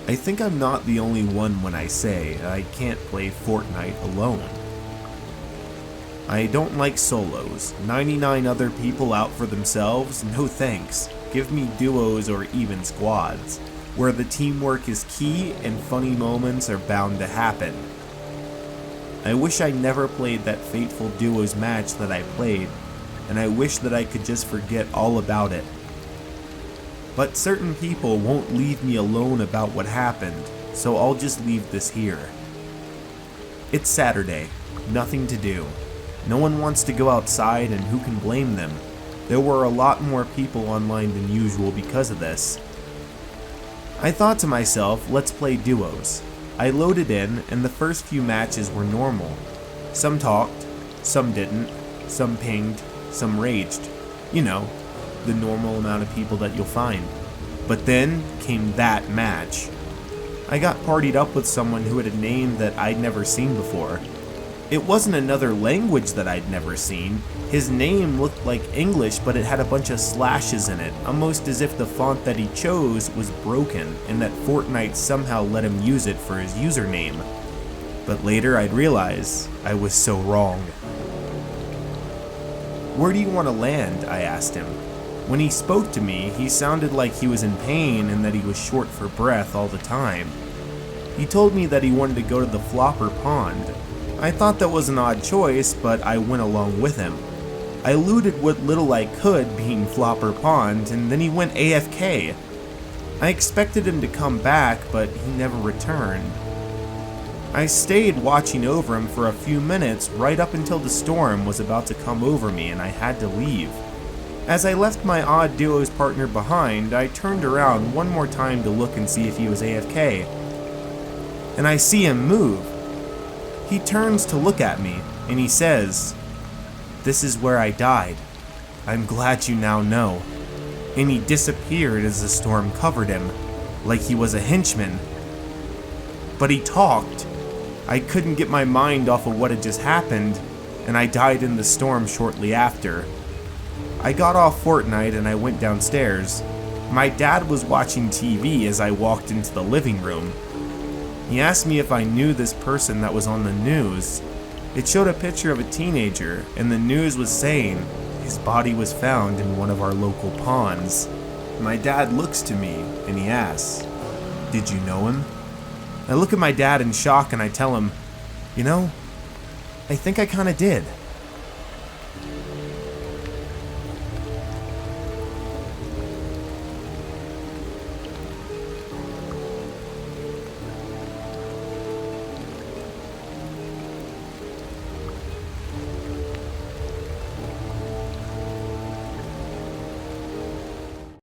I think I'm not the only one when I say I can't play Fortnite alone. I don't like solos. 99 other people out for themselves? No thanks. Give me duos or even squads, where the teamwork is key and funny moments are bound to happen. I wish I never played that fateful duos match that I played, and I wish that I could just forget all about it. But certain people won't leave me alone about what happened, so I'll just leave this here. It's Saturday, nothing to do. No one wants to go outside, and who can blame them? There were a lot more people online than usual because of this. I thought to myself, let's play duos. I loaded in, and the first few matches were normal. Some talked, some didn't, some pinged, some raged. You know, the normal amount of people that you'll find. But then came that match. I got partied up with someone who had a name that I'd never seen before. It wasn't another language that I'd never seen. His name looked like English, but it had a bunch of slashes in it, almost as if the font that he chose was broken and that Fortnite somehow let him use it for his username. But later I'd realize I was so wrong. "Where do you want to land?" I asked him. When he spoke to me, he sounded like he was in pain and that he was short for breath all the time. He told me that he wanted to go to the Flopper Pond. I thought that was an odd choice, but I went along with him. I looted what little I could, being Flopper Pond, and then he went AFK. I expected him to come back, but he never returned. I stayed watching over him for a few minutes, right up until the storm was about to come over me and I had to leave. As I left my odd duos partner behind, I turned around one more time to look and see if he was AFK. And I see him move. He turns to look at me, and he says, "This is where I died. I'm glad you now know." And he disappeared as the storm covered him, like he was a henchman. But he talked. I couldn't get my mind off of what had just happened, and I died in the storm shortly after. I got off Fortnite and I went downstairs. My dad was watching TV as I walked into the living room. He asked me if I knew this person that was on the news. It showed a picture of a teenager, and the news was saying his body was found in one of our local ponds. My dad looks to me, and he asks, "Did you know him?" I look at my dad in shock and I tell him, "You know, I think I kinda did."